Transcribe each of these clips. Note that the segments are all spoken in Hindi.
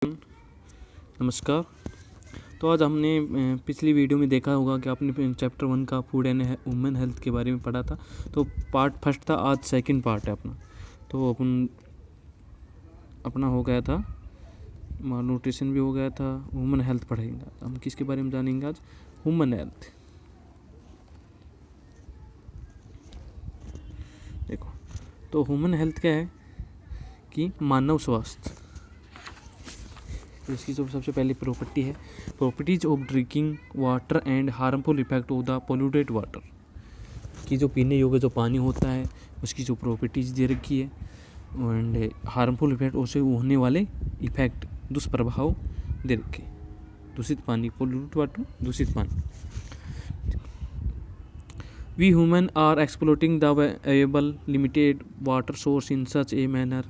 नमस्कार। तो आज हमने पिछली वीडियो में देखा होगा कि आपने चैप्टर 1 का फूड एंड वुमेन हेल्थ के बारे में पढ़ा था। तो पार्ट फर्स्ट था, आज सेकंड पार्ट है अपना। तो अपना हो गया था, न्यूट्रिशन भी हो गया था, वुमेन हेल्थ पढ़ेंगे। हम किसके बारे में जानेंगे आज? Women health. देखो, तो वुमेन हेल्थ क्या है कि मानव स्वास्थ्य। तो इसकी जो सबसे पहली प्रॉपर्टी है, properties of drinking water and harmful effect of the polluted water, कि जो पीने योग्य जो पानी होता है उसकी जो प्रॉपर्टीज दे रखी है, एंड हार्मफुल इफेक्ट उससे होने वाले इफेक्ट, दुष्प्रभाव दे रखे। दूषित पानी, पोल्यूटेड वाटर, दूषित पानी। We human are exploiting the available limited water source in such a manner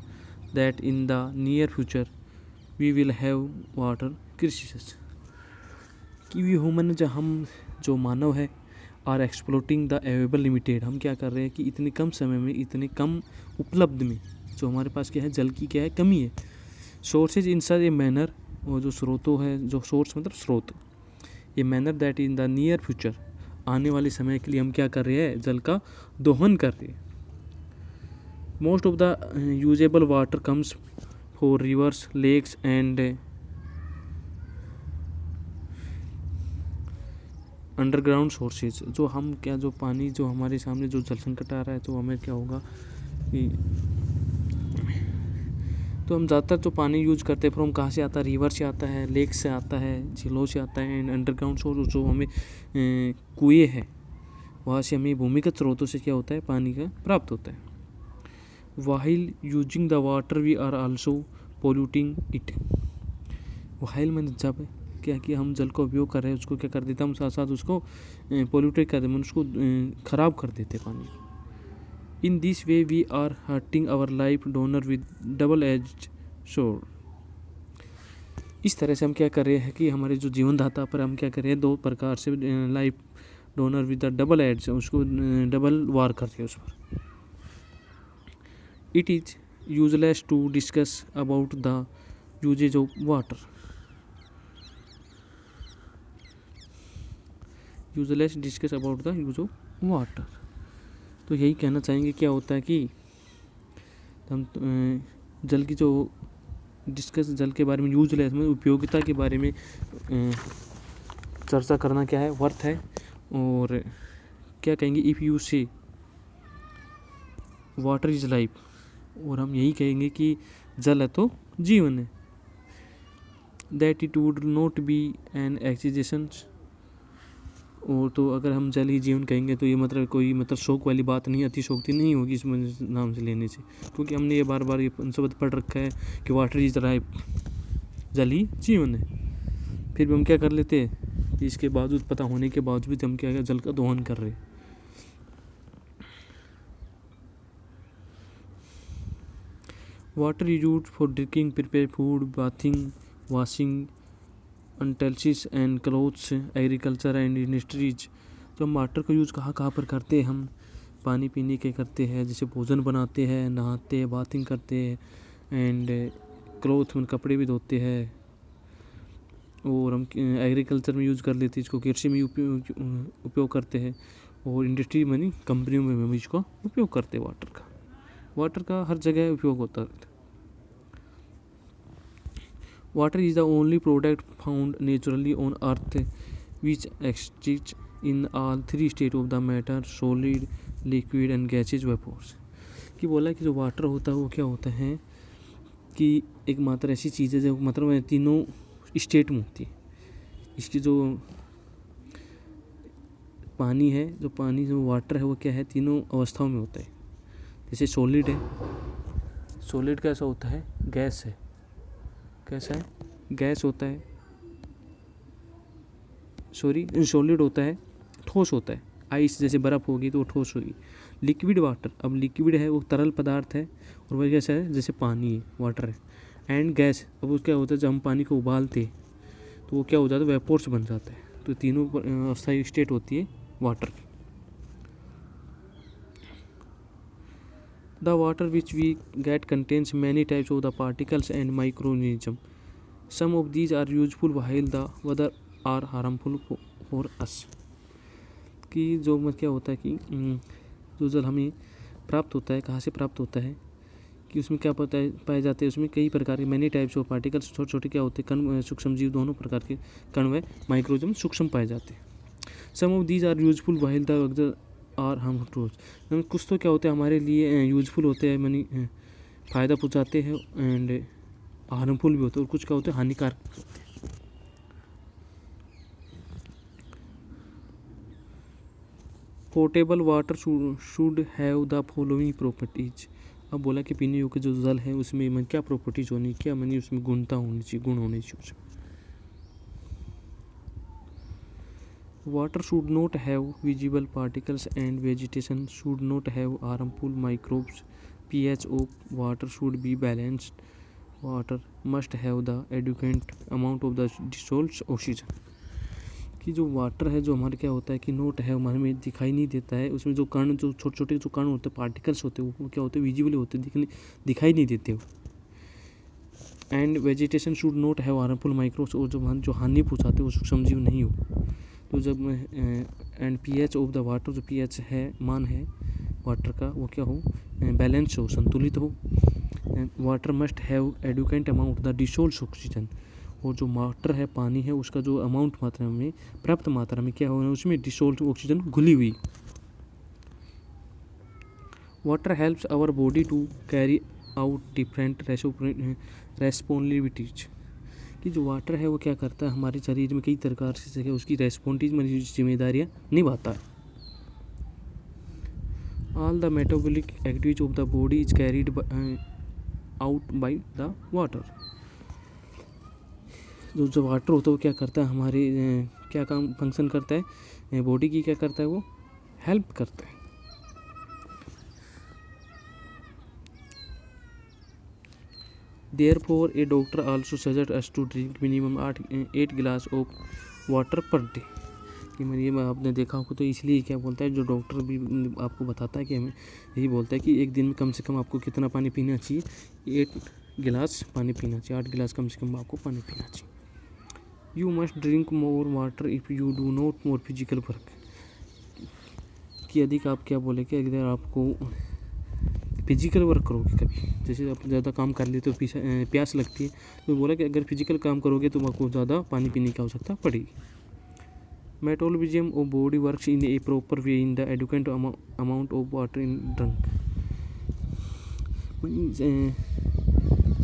that in the near future we will have water crisis. कि we human जो मानव है are exploiting the available limited, हम क्या कर रहे हैं कि इतने कम समय में, इतने कम उपलब्ध में जो हमारे पास क्या है, जल की क्या है, कमी है। Sources in such a manner, वो जो स्रोतों है, जो सोर्स मतलब स्रोत, ये manner that in the near future, आने वाले समय के लिए हम क्या कर रहे हैं, जल का दोहन कर रहे हैं। Most of the usable water comes for rivers, lakes and underground sources. जो हम क्या, जो पानी जो हमारे सामने जो जल संकट आ रहा है, तो हमें क्या होगा कि तो हम ज़्यादातर जो पानी यूज करते हैं, फ्रॉम कहाँ से आता है, रिवर से आता है, लेक से आता है, झीलों से आता है, एंड अंडरग्राउंड सोर्स जो हमें कुएँ हैं, वहाँ से हमें भूमिगत स्रोतों से क्या होता है, पानी का प्राप्त होता है। While using the water we are also polluting it. While में जब क्या कि हम जल का उपयोग कर रहे हैं, उसको क्या कर देते हैं, हम साथ साथ उसको पोल्यूटेड कर देते हैं, उसको ख़राब कर देते हैं पानी। In this way we are hurting our life donor with double-edged sword. इस तरह से हम क्या कर रहे हैं कि हमारे जो जीवन दाता पर हम क्या कर रहे हैं, दो प्रकार से life donor with the double edge, उसको डबल वार करते हैं उस पर। It is useless to discuss about the uses of water. Useless discuss about the use of water. तो यही कहना चाहेंगे, क्या होता है कि हम जल की जो डिस्कस, जल के बारे में, यूजलेस में उपयोगिता के बारे में चर्चा करना क्या है, वर्थ है। और क्या कहेंगे, इफ़ यू से वाटर इज लाइफ, और हम यही कहेंगे कि जल है तो जीवन है। That it would not be an एक्सीजेशन। और तो अगर हम जल ही जीवन कहेंगे तो ये मतलब कोई मतलब शौक वाली बात नहीं, अतिशोक्ति नहीं होगी इस नाम से लेने से, क्योंकि हमने ये बार बार ये शब्द पढ़ रखा है कि वाटर इज लाइफ, जल ही जीवन है। फिर भी हम क्या कर लेते हैं, इसके बावजूद, पता होने के बावजूद हम क्या है, जल का दोहन कर रहे हैं। Water is used for drinking, prepare food, bathing, washing utensils and clothes, agriculture and industries. तो हम वाटर का यूज़ कहाँ कहाँ पर करते हैं, हम पानी पीने के करते हैं, जैसे भोजन बनाते हैं, नहाते हैं, बाथिंग करते हैं, एंड क्लोथ में कपड़े भी धोते हैं, और हम एग्रीकल्चर में यूज़ कर लेते हैं इसको, कृषि में उपयोग करते हैं, और इंडस्ट्री में, कंपनियों में हम इसको उपयोग करते हैं। वाटर का हर जगह उपयोग होता है। Water is the only product found naturally on earth which exists in all three states of the matter, solid, liquid and gaseous vapors. कि बोला कि जो वाटर होता है वो क्या होता है कि एक मात्र ऐसी चीज़ है जो मतलब तीनों स्टेट में होती है। इसकी जो पानी है, जो वाटर है, वो क्या है, तीनों अवस्थाओं में होता है। जैसे सॉलिड है, सॉलिड कैसा होता है, गैस है, कैसा है, गैस होता है, सॉलिड होता है, ठोस होता है। आइस जैसे बर्फ़ होगी तो वो ठोस होगी। लिक्विड वाटर, अब लिक्विड है वो तरल पदार्थ है, और वह कैसा है, जैसे पानी है, वाटर है। एंड गैस, अब वो क्या होता है, जब हम पानी को उबालते तो वो क्या हो जाता है, वेपोर्स बन जाता है। तो तीनों अवस्था स्टेट होती है वाटर की। The water which we get contains many types of the particles and microorganisms some of these are useful while the other are harmful for us. कि जो मत क्या होता है कि जो जल हमें प्राप्त होता है, कहाँ से प्राप्त होता है, कि उसमें क्या पाए जाते हैं, उसमें कई प्रकार के मैनी टाइप्स ऑफ पार्टिकल्स, छोटे छोटे क्या होते हैं कण, सूक्ष्म जीव, दोनों प्रकार के कण व माइक्रोजम सूक्ष्म पाए जाते हैं। Some of these are useful while the other are harmful. कुछ तो क्या होते हैं हमारे लिए यूजफुल होते हैं, मनी फ़ायदा पहुँचाते हैं, एंड हार्मफुल भी होते हैं, और कुछ क्या होते हैं हानिकारक होते हैं। Portable water should have the following properties. अब बोला कि पीने योग्य जो जल है उसमें क्या प्रॉपर्टीज होनी, क्या मनी उसमें गुणता होनी चाहिए, गुण होने चाहिए उसमें। Water should not have visible particles and vegetation should not have harmful microbes. pH of water should be balanced. Water must have the adequate amount of the dissolved oxygen. कि जो वाटर है जो हमारे क्या होता है कि नोट है हमारे में दिखाई नहीं देता है, उसमें जो कण, जो छोटे छोटे जो कण होते हैं, पार्टिकल्स होते हैं, वो क्या होते हैं विजिबल होते हैं, दिखाई नहीं देते हो। And vegetation should not have harmful microbes, और जो हानि पहुँचाते हैं वो सूक्ष्म जीव नहीं हो। तो जब and pH of the water, जो pH है मान है वाटर का, वो क्या हो बैलेंस हो, संतुलित हो। Water must have adequate amount the dissolved oxygen, और जो वाटर है पानी है उसका जो अमाउंट मात्रा में, पर्याप्त मात्रा में क्या हो उसमें डिसॉल्व्ड ऑक्सीजन घुली हुई। Water helps our body to carry out different responsibilities. कि जो वाटर है वो क्या करता है हमारे शरीर में कई प्रकार से उसकी रेस्पॉन्सिबिलिटीज जिम्मेदारियाँ निभाता है। All the metabolic activities of the body is carried out by the water. जो वाटर होता है वो क्या करता है हमारे क्या काम फंक्शन करता है बॉडी की, क्या करता है वो हेल्प करता है। Therefore a doctor also suggest us to drink minimum 8 glass of water per day. कि मैं ये आपने देखा होगा, तो इसलिए क्या बोलता है जो डॉक्टर भी आपको बताता है कि हमें यही बोलता है कि एक दिन में कम से कम आपको कितना पानी पीना चाहिए, 8 गिलास पानी पीना चाहिए, 8 गिलास कम से कम आपको पानी पीना चाहिए। You must drink more water if you do not more physical work. कि अधिक आप क्या बोले कि अगर आपको फिजिकल वर्क करोगे, कभी जैसे आप ज़्यादा काम कर लेते हो प्यास लगती है, तो बोला कि अगर फिजिकल काम करोगे तो आपको ज़्यादा पानी पीने की आवश्यकता पड़ेगी। Metabolism of body works in a proper way in the adequate amount of water in drunk.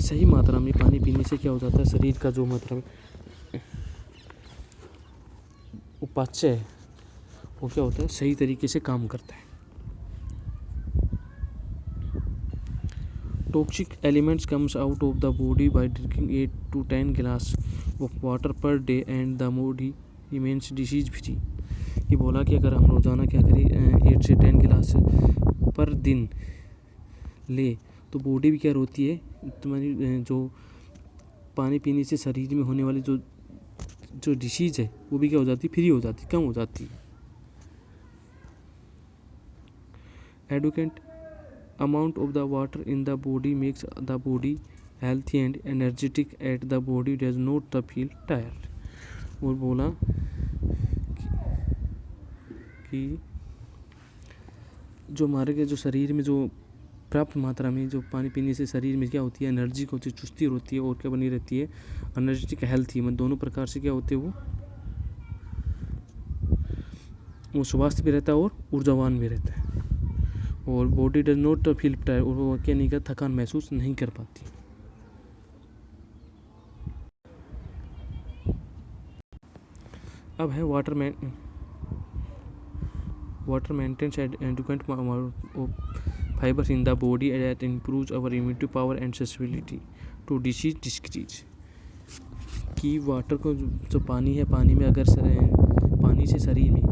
सही मात्रा में पानी पीने से क्या हो जाता है, शरीर का जो मात्रा उपाच्य है वो क्या होता है सही तरीके से काम करता है। Toxic elements comes out of the body by drinking 8 to 10 गिलास of water per day and the body remains disease free. ये बोला कि अगर हम रोज़ाना क्या करें 8 से 10 गिलास पर दिन ले तो बॉडी भी क्या होती है, तुम्हारी जो पानी पीने से शरीर में होने वाली जो डिसीज़ है वो भी क्या हो जाती है, फ्री हो जाती, कम हो जाती है। Adequate amount of the water in the body makes the body healthy and energetic at the body does not the feel tired. और बोला कि जो हमारे के जो शरीर में जो पर्याप्त मात्रा में जो पानी पीने से शरीर में क्या होती है एनर्जी को होती है, चुस्ती होती है, और क्या बनी रहती है एनर्जेटिक हेल्थी, मतलब दोनों प्रकार से क्या होते हैं वो स्वास्थ्य भी रहता है और ऊर्जावान भी रहता है। और body does not feel tired, और वो क्या नहीं कर थकान महसूस नहीं कर पाती। अब है water maintains adequate fibres in the body that improves our immunity power and susceptibility to disease decrease. कि वाटर को जो पानी है, पानी में अगर पानी से शरीर में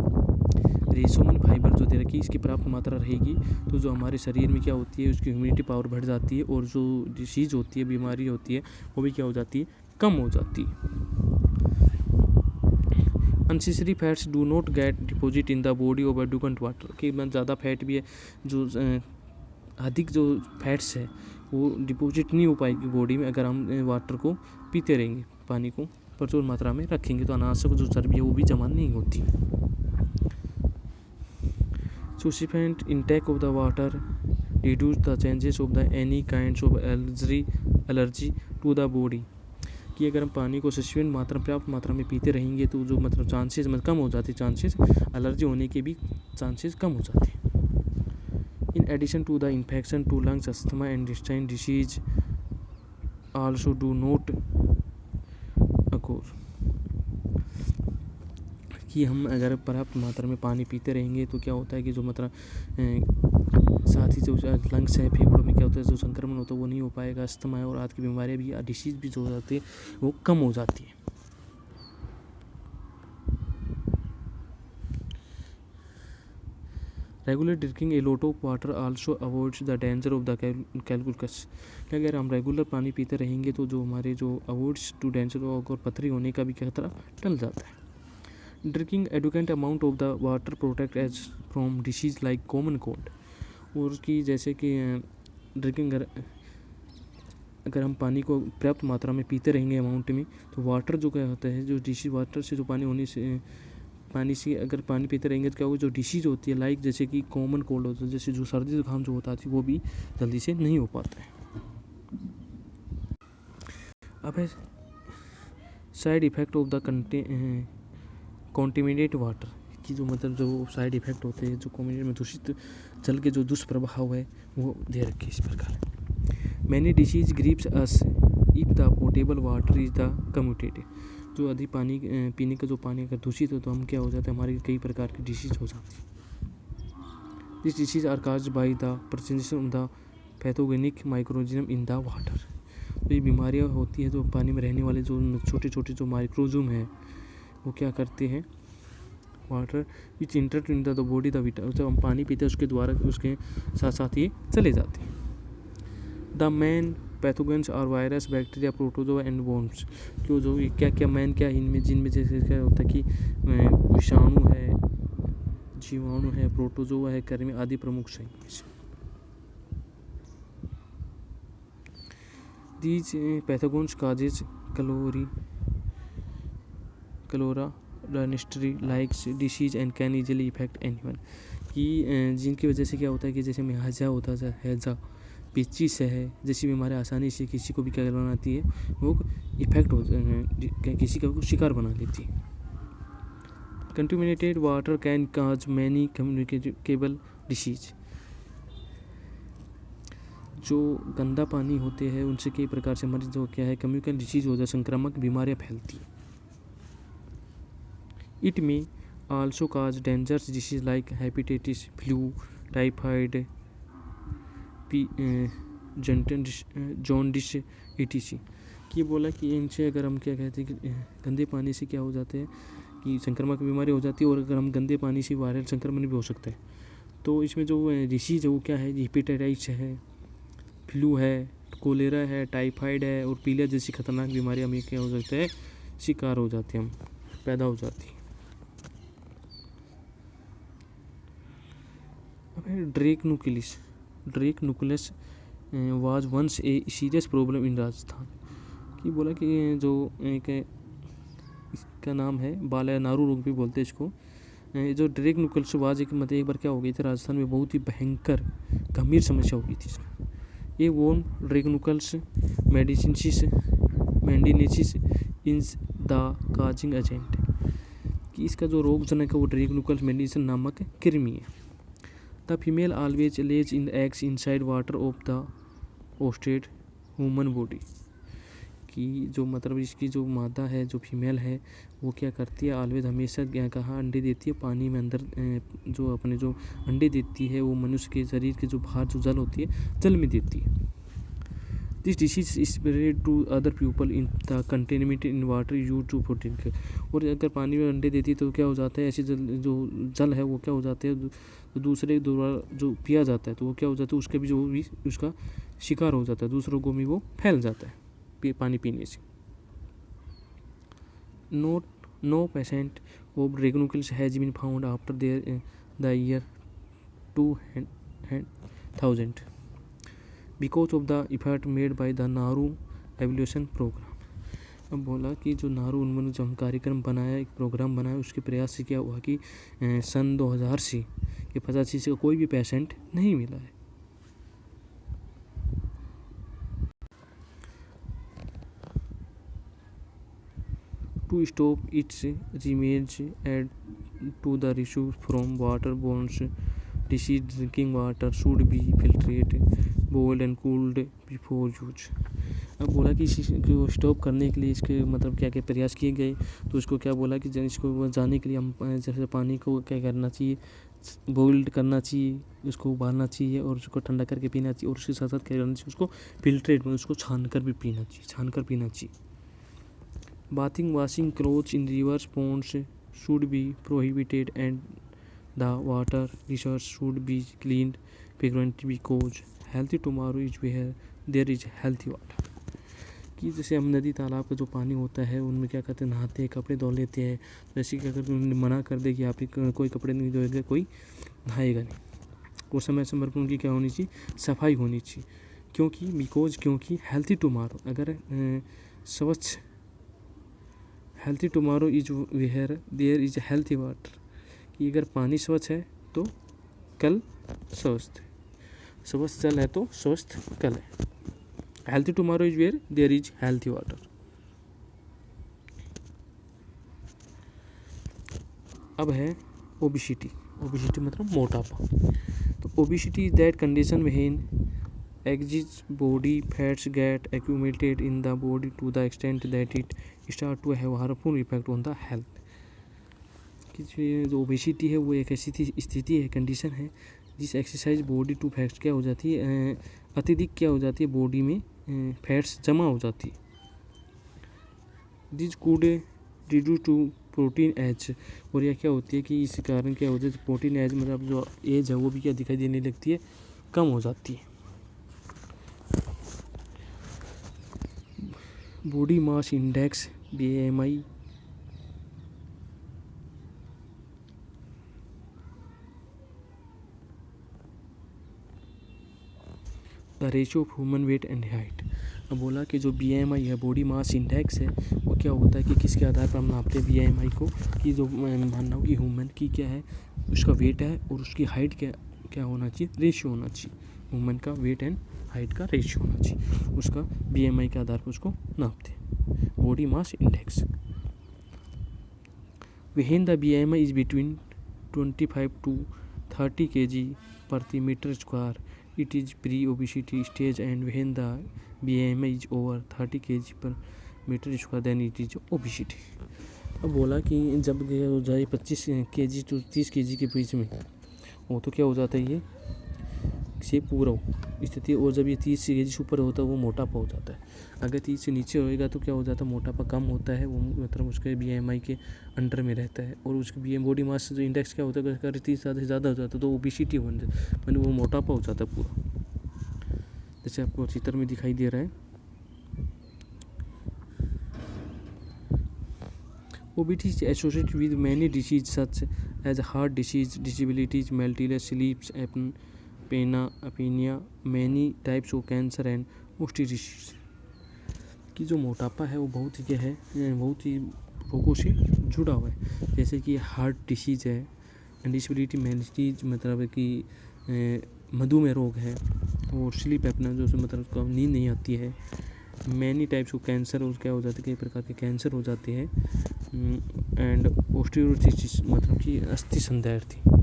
रेसोमन फाइबर जो दे रखी इसकी पर्याप्त मात्रा रहेगी तो जो हमारे शरीर में क्या होती है उसकी इम्यूनिटी पावर बढ़ जाती है, और जो डिसीज़ होती है, बीमारी होती है, वो भी क्या हो जाती है, कम हो जाती है। Unnecessary fats do not get deposit in the body of adequate water. कि ज़्यादा फैट भी है, जो अधिक जो फैट्स है वो डिपॉजिट नहीं हो पाएगी बॉडी में अगर हम वाटर को पीते रहेंगे। पानी को प्रचुर मात्रा में रखेंगे तो अनावश्यक जो चर्बी है वो भी जमा नहीं होती। Sufficient intake of the water reduce the chances of the any kinds of allergy to the body। कि अगर हम पानी को सफिशिएंट मात्रा पर्याप्त मात्रा में पीते रहेंगे तो जो मतलब चांसेस कम हो जाते हैं, चांसेस एलर्जी होने के भी चांसेस कम हो जाते हैं। In addition to the infection to lungs asthma and destine disease also do not occur. कि हम अगर पर्याप्त मात्रा में पानी पीते रहेंगे तो क्या होता है कि जो मतलब साथ ही जो लंग्स है, फेफड़ों में क्या होता है, जो संक्रमण होता है वो नहीं हो पाएगा, अस्थमा है और आदि की बीमारियां भी, डिसीज भी जो हो जाती है वो कम हो जाती है। Regular drinking a lot of water also avoids the danger of the calculus. क्या अगर हम रेगुलर पानी पीते रहेंगे तो जो हमारे जो अवॉइड्स टू डेंजर और पथरी होने का भी खतरा टल जाता है। Drinking adequate amount of the water protect us from disease like common cold. और कि जैसे कि ड्रिंकिंग अगर हम पानी को पर्याप्त मात्रा में पीते रहेंगे अमाउंट में तो वाटर जो क्या होता है, जो डिसीज वाटर से जो पानी होने से पानी से अगर पानी पीते रहेंगे तो क्या होगा, जो डिसीज होती है लाइक जैसे कि कॉमन कोल्ड होता है, जैसे जो सर्दी जुकाम जो होता है वो भी जल्दी से नहीं हो पाता है। अब है side effect of the contaminate water. कि जो मतलब जो साइड इफ़ेक्ट होते हैं, जो कॉम्बिनेट में दूषित जल के जो दुष्प्रभाव है वो दे रखे इस प्रकार। Many disease grips us if the portable water is the commuted. जो अधिक पानी पीने का जो पानी अगर दूषित हो तो हम क्या हो जाता है, हमारी कई प्रकार की डिसीज हो जाती है। This disease are caused by the presence of the pathogenic microorganism in the water. तो ये बीमारियाँ होती है जो पानी में रहने वाले जो छोटे छोटे जो माइक्रोजूम है वो क्या करते हैं, water which inter in the body the vitamin, जब हम पानी पीते हैं उसके द्वारा उसके साथ साथ ये चले जाते हैं। द मेन पैथोजेंस और virus bacteria protozoa and worms. क्यों जो क्या क्या मेन क्या इनमें जिनमें जैसे क्या होता है कि विषाणु है, जीवाणु है, प्रोटोजोआ है, कर्मी आदि प्रमुख हैं। दीज पैथोजेंस काजेज क्लोरा रनिस्ट्री likes disease and can easily affect anyone. कि जिनकी वजह से क्या होता है कि जैसे में हैजा होता है, हैजा पेचिस है, जैसी बीमारी आसानी से किसी को भी क्या बनाती है, वो इफेक्ट हो किसी का शिकार बना देती है। Contaminated water can cause many communicable disease. जो गंदा पानी होते हैं उनसे कई प्रकार से हमारी जो क्या है कम्युनिकेबल डिसीज हो जाए, संक्रामक बीमारियाँ फैलती हैं। It may also cause dangerous diseases like hepatitis, flu, typhoid, jaundice, etc. कि बोला कि इनसे अगर हम क्या कहते हैं कि गंदे पानी से क्या हो जाते हैं कि संक्रामक बीमारी हो जाती है, और अगर हम गंदे पानी से वायरल संक्रमण भी हो सकता है। तो इसमें जो डिसीज है वो क्या है, हेपेटाइटिस है, फ्लू है, कोलेरा है, टाइफाइड है और पीलिया जैसी खतरनाक बीमारियाँ हमें क्या हो सकता है, शिकार हो जाते हैं, हम पैदा हो जाती है। Dracunculiasis was once a serious problem in Rajasthan. कि बोला कि जो एक इसका नाम है बालानारू रोग भी बोलते हैं इसको। जो ड्रेक नुक्लियस वाज एक बार क्या हो गई थी राजस्थान में, बहुत ही भयंकर गंभीर समस्या हो गई थी इसमें। ये worm dracunculus medinensis is the causing agent. कि इसका जो रोगजनक है वो ड्रेक नुक्लियस मेडिसिन नामक कृमि है। The female always lays in the eggs inside water of the ostrich human body। कि जो मतलब इसकी जो मादा है, जो फीमेल है, वो क्या करती है, ऑलवेज हमेशा कहाँ अंडे देती है, पानी में अंदर जो अपने जो अंडे देती है वो मनुष्य के शरीर के जो बाहर जो जल होती है जल में देती है। This disease spread to other people in the contaminated in water use to protein. और अगर पानी में अंडे देती है तो क्या हो जाता है, ऐसे जो जल है वो क्या हो जाते हैं, तो दूसरे द्वारा जो पिया जाता है तो वो क्या हो जाता है, उसके भी जो भी उसका शिकार हो जाता है, दूसरों को भी वो फैल जाता है पानी पीने से। No patient of dracunculiasis has been found after there the year 2000 because of the effort made by the Nauru evaluation program। अब बोला कि जो नारू उन्होंने जो हम कार्यक्रम बनाया, एक प्रोग्राम बनाया, उसके प्रयास से क्या हुआ कि सन 2000 से ये 85 का कोई भी पेशेंट नहीं मिला है। टू स्टॉप इट्स रिमेज एड to the issue from water borns disease, drinking water should be filtrate boiled and cooled before use. अब बोला कि इसी को स्टॉप करने के लिए इसके मतलब क्या क्या प्रयास किए गए, तो इसको क्या बोला कि इसको जाने के लिए हम जैसे पानी को क्या करना चाहिए, बॉइल्ड करना चाहिए, उसको उबालना चाहिए और उसको ठंडा करके पीना चाहिए, और उसके साथ साथ क्या करना चाहिए, उसको फिल्ट्रेट में उसको छान कर भी पीना चाहिए, छान कर पीना चाहिए। Bathing washing clothes in rivers ponds should be prohibited and the water resource should be cleaned frequently because healthy tomorrow is where there is healthy water. कि जैसे हम नदी तालाब का जो पानी होता है उनमें क्या करते हैं, नहाते हैं, कपड़े धो लेते हैं, जैसे क्या करते हैं उन्होंने मना कर दे कि आप कोई कपड़े नहीं धोएगा, कोई नहाएगा नहीं, वो समय समय पर उनकी क्या होनी चाहिए, सफाई होनी चाहिए। क्योंकि हेल्थी टुमारो, अगर स्वच्छ healthy tomorrow is where there is healthy water, कि अगर पानी स्वच्छ है तो कल स्वस्थ है, स्वस्थ जल है तो स्वस्थ कल है। Healthy tomorrow is where there is healthy water. अब है ओबिसिटी। ओबिसिटी मतलब मोटापा। तो obesity is that condition when exist body fats get accumulated in the body to the extent that it start to have harmful effect on the health. कि जो ओबिसिटी है वो एक ऐसी स्थिति है, कंडीशन है, जिस एक्सरसाइज बॉडी टू फैट्स क्या हो जाती है, अत्यधिक क्या हो जाती है, बॉडी में फैट्स जमा हो जाती है। This could reduce to protein age, और यह क्या होती है कि इस कारण क्या होता है, प्रोटीन एज मतलब जो एज है वो भी क्या दिखाई देने लगती है, कम हो जाती है। Body mass index BMI the ratio of human weight and height. अब बोला कि जो BMI है, बॉडी मास इंडेक्स है, वो क्या होता है कि किसके आधार पर हम नापते हैं BMI को, कि जो मानना हो कि ह्यूमन की क्या है, उसका वेट है और उसकी हाइट क्या होना चाहिए, रेशियो होना चाहिए, ह्यूमन का वेट एंड हाइट का रेशियो होना चाहिए, उसका BMI के आधार पर उसको नापते हैं, body mass index. When the BMI is between 25 to 30 kg प्रति metre square it is pre-obesity stage, and when the BMI is over 30 kg per meter square then it is obesity। अब बोला कि जब हो जाए 25 kg to 30 kg के बीच में वो तो क्या हो जाता है, ये से पूरा स्थिति, और जब ये 30 kg से ऊपर होता है वो मोटापा हो जाता है। अगर 30 से नीचे होएगा तो क्या हो जाता है, मोटापा कम होता है, वो मतलब उसके BMI के अंडर में रहता है, और उसके बॉडी मास जो इंडेक्स क्या होता है, अगर 30 से ज़्यादा हो जाता है तो ओबिसिटी बन जाता है, मतलब वो मोटापा हो जाता है पूरा, जैसे आपको चित्र में दिखाई दे रहा है। Obesity is associated with many diseases such as heart disease, disabilities, multiple sleep apnea, many types of cancer and most diseases। कि जो मोटापा है वो बहुत ही क्या है, बहुत ही रोगों से जुड़ा हुआ है, जैसे कि हार्ट डिसीज़ है, डिसेबिलिटी मैलिटीज मतलब कि मधुमेह रोग है, और स्लीप एपना जो मतलब नींद नहीं आती है, मैनी टाइप्स ऑफ कैंसर, और क्या हो जाते हैं, कई प्रकार के कैंसर हो जाते हैं, एंड ऑस्टियोआर्थराइटिस मतलब कि अस्थि संदैर्ध्य।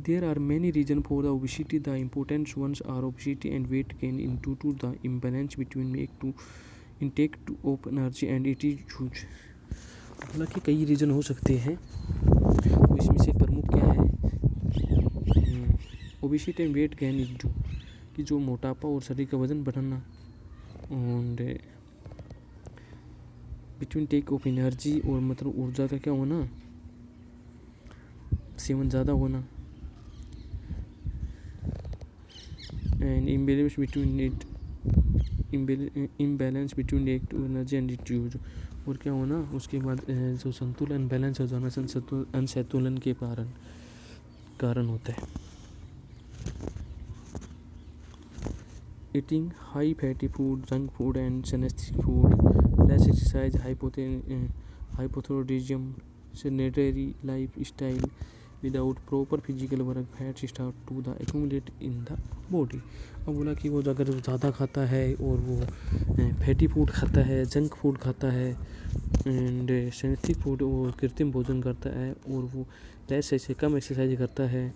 There are many reasons for the obesity. The important ones are obesity and weight gain due to the imbalance between intake of energy and eating use। हालांकि कई रीज़न हो सकते हैं, तो इसमें से प्रमुख क्या है, obesity and weight gain is due, कि जो मोटापा और शरीर का वजन बढ़ना, और बिटवीन टेक ऑफ एनर्जी, और मतलब ऊर्जा का क्या होना, सेवन ज़्यादा होना, and imbalance between it energy and it use, और क्या होना उसके बाद जो संतुलन बैलेंस हो जाना, असंतुलन के कारण होता है। eating high fatty food, junk food and synthetic food, less exercise, hypothyroidism, sedentary lifestyle without proper physical work, fats start to the accumulate in the body. अब बोला कि वो अगर ज़्यादा खाता है और वो फैटी फूड खाता है, जंक फूड खाता है एंड सिंथेटिक फूड, वो कृत्रिम भोजन करता है और वो लैस ऐसे कम एक्सरसाइज करता है,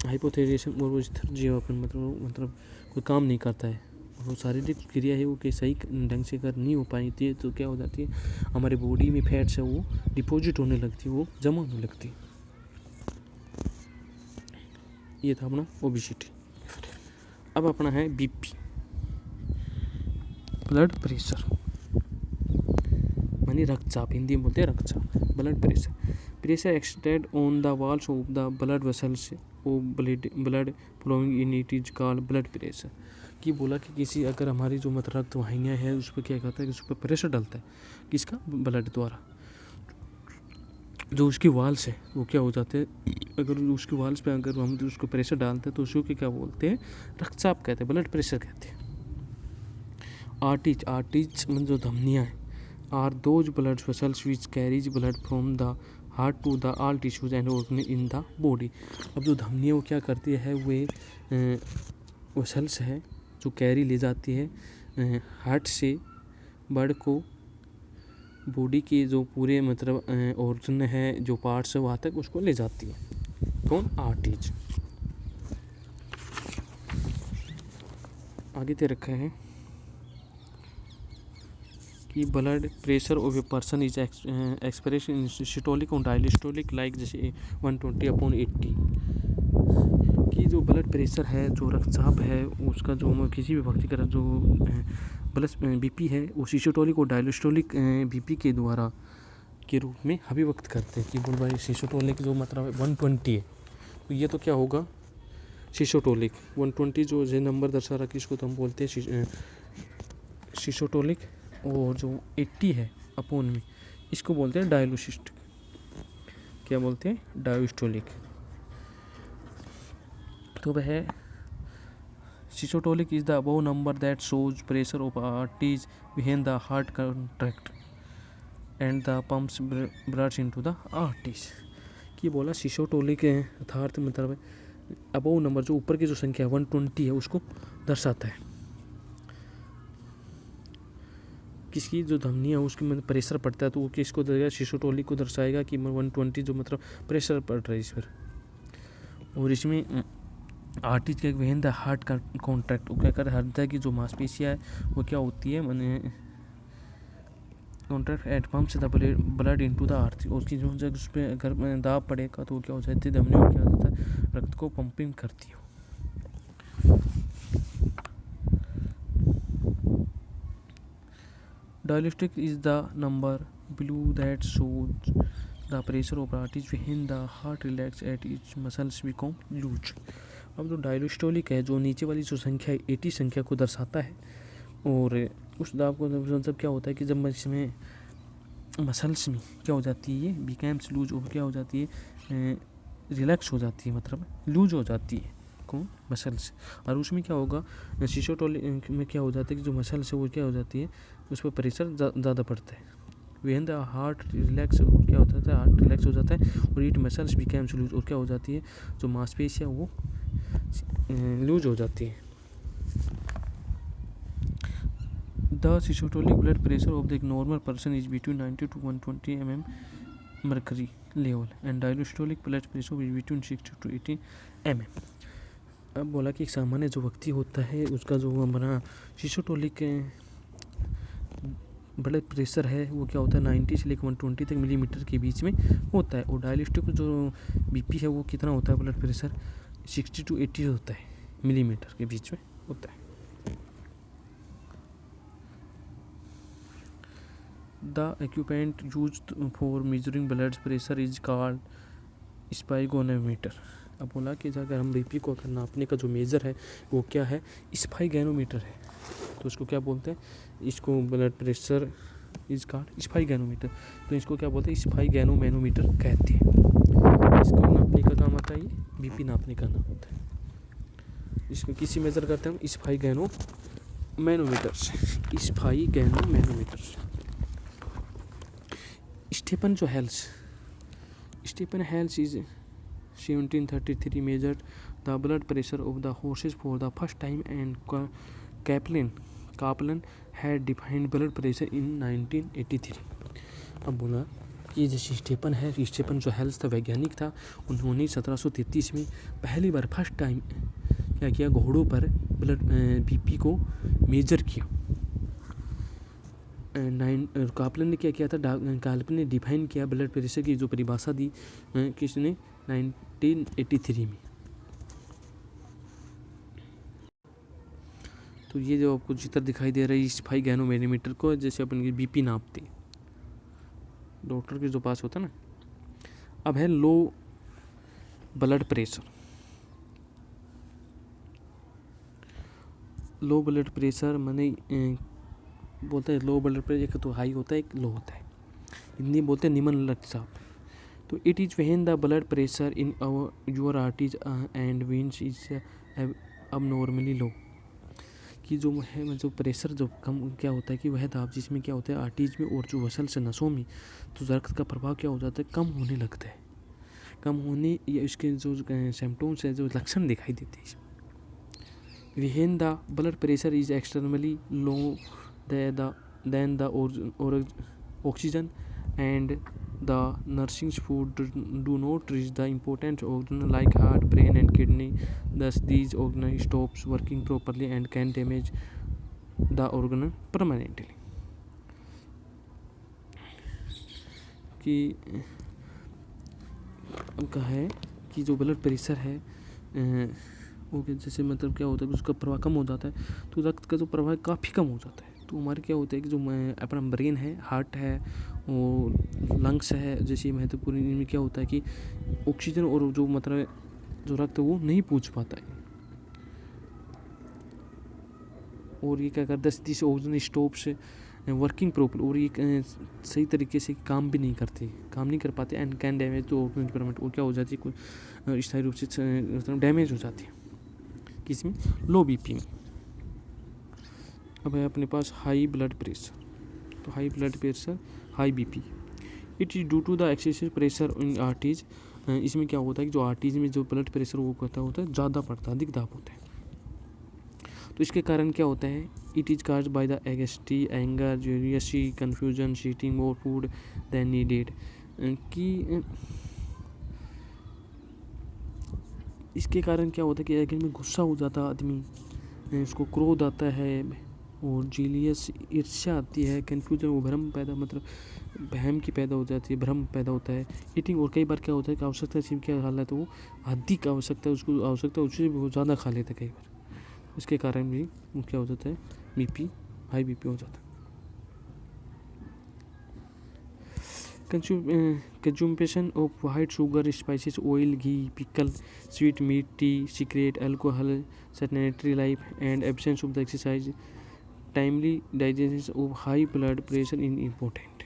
हाइपोथायराइडिज्म और वो स्थिर जीवापन मतलब कोई काम नहीं करता है, वो शारीरिक क्रिया है वो कि सही ढंग से अगर नहीं हो पाती है तो क्या हो जाती है, हमारे बॉडी में फैट्स है वो डिपॉजिट होने लगती है, वो जमा होने लगती है। ये था अपना ओबेसिटी। अब अपना है बीपी, ब्लड प्रेशर, मानी रक्तचाप, हिंदी में बोलते हैं रक्तचाप। Blood pressure extend on the walls of the blood vessels of blood flowing in it is called blood pressure. कि बोला कि किसी अगर हमारी जो रक्त वाहिनियाँ है उस पर क्या कहता है कि उस पर प्रेशर डलता है, किसका, ब्लड द्वारा, जो उसकी वाल्स है वो क्या हो जाते हैं, अगर उसकी वाल्स पे अगर हम उसको प्रेशर डालते हैं तो उसको क्या बोलते हैं, रक्तचाप कहते हैं, ब्लड प्रेशर कहते हैं। आर्टरीज मतलब जो धमनियाँ हैं, are those blood vessels which carries blood from the heart to the all tissues and organ in the body. अब जो धमनियाँ वो क्या करती है, वे वेसल्स है जो कैरी ले जाती है हार्ट से ब्लड को बॉडी के जो पूरे मतलब ऑर्गन है, जो पार्ट्स है वहाँ तक उसको ले जाती है। कौन, आर्टरीज। आगे दे रखा है कि blood pressure of a person is expression in systolic और डायस्टोलिक लाइक जैसे 120/80। कि जो ब्लड प्रेशर है, जो रक्तचाप है, उसका जो किसी भी व्यक्ति का जो ब्लड बीपी है वो सिस्टोलिक और डायस्टोलिक बीपी के द्वारा के रूप में अभिव्यक्त करते हैं। कि बोल भाई सिस्टोलिक जो मतलब 120 है तो ये तो क्या होगा, सिस्टोलिक 120 जो नंबर दर्शा रहा कि इसको तो हम बोलते हैं सिस्टोलिक, और जो 80 है अपोन में इसको बोलते हैं डायस्टोलिक। क्या बोलते हैं, डायस्टोलिक। तो वह systolic is the above number that shows pressure of arteries when the heart contract and the pumps blood into the arteries. कि बोला सिस्टोलिक अर्थात मतलब अबव नंबर जो ऊपर की जो संख्या 120 है उसको दर्शाता है, किसकी जो धमनी है उसकी मतलब प्रेशर पड़ता है तो वो किसको दर्शाएगा, सिस्टोलिक को दर्शाएगा कि 120 जो मतलब प्रेशर पड़ रहा है इस पर। और इसमें आर्टरीज का व्हेन द हार्ट का कॉन्ट्रैक्ट, वो क्या कर हृदय की जो मांसपेशियाँ है वो क्या होती है, मैंने contract at pumps the blood into the artery, उसकी जो जब उस पर अगर दाब पड़ेगा तो वो क्या हो जाती है, धमनी में क्या हो जाता है, रक्त को पंपिंग करती है। Diastolic is the number below that shows the pressure of arteries when the heart relaxes at its muscles become loose। अब जो डायस्टोलिक है, जो नीचे वाली जो संख्या 80 संख्या को दर्शाता है, और उस दाब को मतलब क्या होता है कि जब इसमें मसल्स में क्या हो जाती है, ये बिकम्स लूज, और क्या हो जाती है, रिलैक्स हो जाती है, मतलब लूज हो जाती है, कौन, मसल्स। और उसमें क्या होगा, सिस्टोलिक में क्या हो जाता है कि जो मसल्स है वो क्या हो जाती है, उस पर प्रेशर ज़्यादा पड़ता है। व्हेन द हार्ट रिलैक्स, क्या होता है, हार्ट रिलैक्स हो जाता है और इट मसल्स बिकम्स लूज, और क्या हो जाती है, जो मांसपेशियाँ वो लूज हो जाती है। The systolic blood pressure of the normal person is between 90 to 120 mm mercury level and diastolic blood pressure is between 60 to 80 mm। अब बोला कि एक सामान्य जो व्यक्ति होता है उसका जो हमारा सिस्टोलिक ब्लड प्रेशर है वो क्या होता है, 90 से लेकर 120 तक मिलीमीटर के बीच में होता है, और डायस्टोलिक जो बीपी है वो कितना होता है, ब्लड प्रेशर 60 to 80 होता है, मिलीमीटर के बीच में होता है। The equipment used for measuring blood pressure is called sphygmomanometer. अब बोला कि अगर हम बीपी को अगर नापने का जो मेज़र है वो क्या है, स्पाइगोनोमीटर है, तो इसको क्या बोलते हैं, इसको ब्लड प्रेशर इज कॉल्ड स्पाइगोनोमीटर, तो इसको क्या बोलते हैं, स्पाइगोनोमीटर कहते हैं। इसको नापने का काम आता है, ये बीपी नापने का नाम होता है। इसको किसी मेज़र करते हैं हम, sphygmomanometer manometers, sphygmomanometers. Stephen Hales is 1733 measured the blood pressure of the horses for the first time, and Kaplan had defined blood pressure in 1983। अब बोला कि जैसे स्टीफन जो हेल्स था, वैज्ञानिक था, उन्होंने 1733 में पहली बार फर्स्ट टाइम क्या किया, घोड़ों पर ब्लड बीपी को मेजर किया। कापलन ने क्या किया था, कापलन ने डिफाइन किया ब्लड प्रेशर की जो परिभाषा दी किसने, 1983 में। तो ये जो आपको चित्र दिखाई दे रहा है, स्पाई गैनो मैनोमीटर को जैसे अपन की बीपी नापते डॉक्टर के जो पास होता ना। अब है low blood pressure. Low blood pressure माने बोलते हैं लो ब्लड प्रेशर, एक तो हाई होता है, एक लो होता है, हिंदी बोलते हैं निम्न रक्तचाप। तो it is when the blood pressure in your arteries and veins is अब नॉर्मली लो। कि जो है जो प्रेशर जो कम क्या होता है कि वह दाब जिसमें क्या होता है आर्टरीज में और जो वसल से नसों में तो रक्त का प्रभाव क्या हो जाता है, कम होने लगता है। कम होने या इसके जो सिम्टम्स है, जो लक्षण दिखाई देते हैं। When the blood pressure is extremely low than the oxygen and the nourishing food do not reach the important organs like heart, brain and kidney. Thus these organs stops working properly and can damage the organ permanently। कि कहा है कि जो ब्लड प्रेशर है ओके, जैसे मतलब क्या होता है कि उसका प्रवाह कम हो जाता है तो रक्त का जो प्रवाह काफ़ी कम हो जाता है। तो हमारे क्या होता है कि जो अपना ब्रेन है, हार्ट है और लंग्स है, जैसे महत्वपूर्ण इनमें क्या होता है कि ऑक्सीजन और जो मतलब जो रक्त वो नहीं पहुंच पाता है, और ये क्या करता है, this oxygen stops working proper, और ये सही तरीके से काम भी नहीं करते, काम नहीं कर पाते, एंड कैन डैमेज तो ऑर्गन परमानेंट, और क्या हो जाती है स्थायी रूप से डैमेज हो जाती है किसमें, लो बीपी में। अब है अपने पास हाई ब्लड प्रेशर। तो high blood pressure, high BP, it is due to the excessive pressure in arteries. इसमें क्या होता है कि जो आर्टरीज में जो ब्लड प्रेशर वो कहता होता है ज़्यादा पड़ता है, अधिक दाब होता है। तो इसके कारण क्या होता है, it is caused by the anxiety, anger, jealousy, confusion, eating more food than needed. कि इसके कारण क्या होता है कि अगर में गुस्सा हो जाता आदमी, उसको क्रोध आता है, और जीलियस ईर्ष्या आती है, कन्फ्यूजन वो भ्रम पैदा मतलब बहम की पैदा हो जाती है, भ्रम पैदा होता है, ईटिंग, और कई बार क्या होता है कि आवश्यकता से क्या खा लेता है, वो अधिक आवश्यकता उसको आवश्यकता उससे भी बहुत ज़्यादा खा लेता है कई बार। इसके कारण भी वो क्या हो जाता है, बीपी, हाई बीपी हो जाता है। Consumption of white sugar, spices, oil, ghee, pickle, sweet meat, tea, cigarette, alcohol, sedentary life and absence of the exercise, timely diagnosis of high blood pressure is important।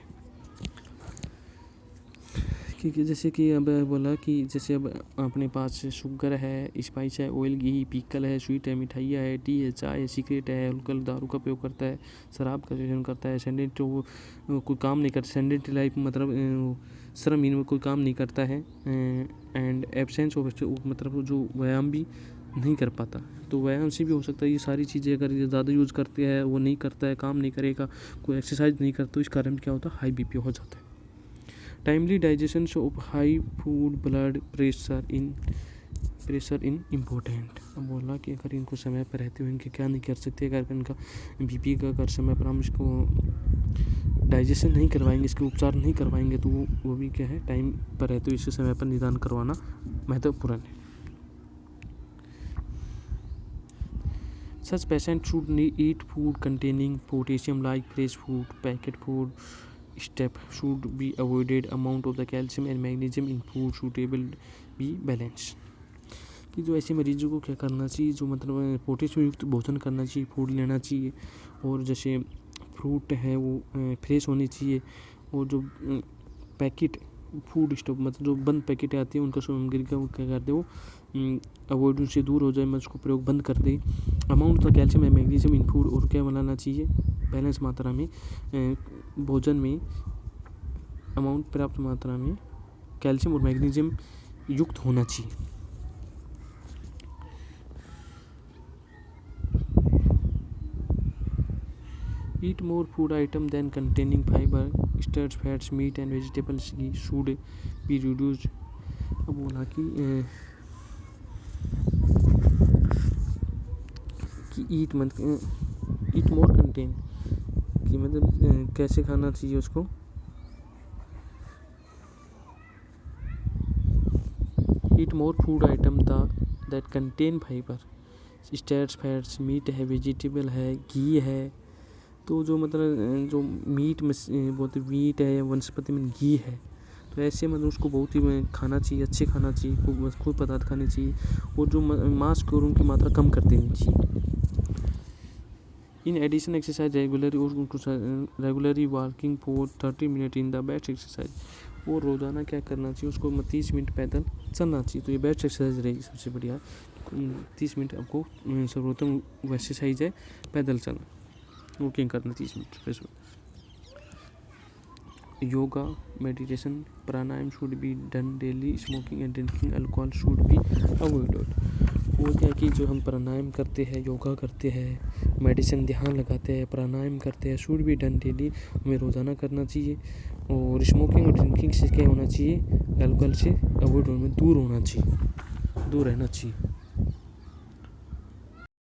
क्योंकि जैसे कि अब बोला कि जैसे अब अपने पास शुगर है, स्पाइस है, ऑयल, घी, पिकल है, स्वीट है, मिठाइयाँ है, टी है, चाय है, सिगरेट है, अल्कोहल, दारू का उपयोग करता है, शराब का सेवन करता है, सेडेंटरी कोई काम नहीं करता, सेडेंटरी लाइफ मतलब श्रमहीन में कोई काम नहीं करता है, एंड एब्सेंस ऑफ मतलब जो व्यायाम भी नहीं कर पाता। तो व्यायाम से भी हो सकता है ये सारी चीज़ें, अगर ये ज़्यादा यूज़ करते हैं, वो नहीं करता है, काम नहीं करेगा, कोई एक्सरसाइज नहीं करता, तो इस कारण क्या होता है, हाई बीपी हो जाता है। Timely digestion of high food blood pressure in important. अब बोला कि अगर इनको समय पर रहते हुए इनके क्या नहीं कर सकते, अगर इनका बीपी का अगर समय पर हम इसको डाइजेशन नहीं करवाएंगे, इसके उपचार नहीं करवाएंगे, तो वो भी क्या है, टाइम पर रहते हुए इसके समय पर निदान करवाना महत्वपूर्ण है। Such patients should eat food containing potassium like fresh food, packet food. Step should be avoided. Amount of the calcium and magnesium in food suitable be balanced। कि जो ऐसे मरीजों को क्या करना चाहिए, जो मतलब पोटेशियम युक्त भोजन करना चाहिए, फूड लेना चाहिए, और जैसे फ्रूट है वो फ्रेश होनी चाहिए, और जो पैकेट फूड स्टॉप मतलब जो बंद पैकेटें आती हैं उनका सामग्री का वो क्या कर दे, वो अवॉइड उनसे दूर हो जाए, मैं उसको प्रयोग बंद कर दे। Amount of calcium and magnesium in food, और क्या बनाना चाहिए, बैलेंस मात्रा में भोजन में अमाउंट पर्याप्त मात्रा में कैल्शियम और मैग्नीशियम युक्त होना चाहिए। Eat more food item than containing fiber, starch, fats, meat and vegetables should be reduced। अब बोला कि ईट मोर कंटेन कि मतलब कैसे खाना चाहिए उसको, eat more food item that contain fibre, starch, fats, meat है, वेजिटेबल है, घी है। तो जो मतलब जो मीट में बहुत मीट है या वनस्पति में घी है, तो ऐसे मतलब उसको बहुत ही खाना चाहिए, अच्छे खाना चाहिए, खूब पदार्थ खाने चाहिए, और जो मांस और उनकी मात्रा कम कर देनी चाहिए। In addition exercise regularly walking for 30 minute in the best exercise, और रोज़ाना क्या करना चाहिए, उसको 30 मिनट पैदल चलना चाहिए। तो ये बेस्ट एक्सरसाइज रहेगी, सबसे बढ़िया 30 मिनट आपको सर्वोत्तम एक्सरसाइज है पैदल चलना, वॉकिंग करना 30 minute. Yoga, meditation, pranayama should be done daily, smoking and drinking alcohol should be avoided. वो क्या कि जो हम प्राणायाम करते हैं, योगा करते हैं, मेडिटेशन ध्यान लगाते हैं, प्राणायाम करते हैं, शुड बी डन डेली, हमें रोज़ाना करना चाहिए। और स्मोकिंग और ड्रिंकिंग से क्या होना चाहिए, अल्कोहल से अवॉइड होना, दूर रहना चाहिए।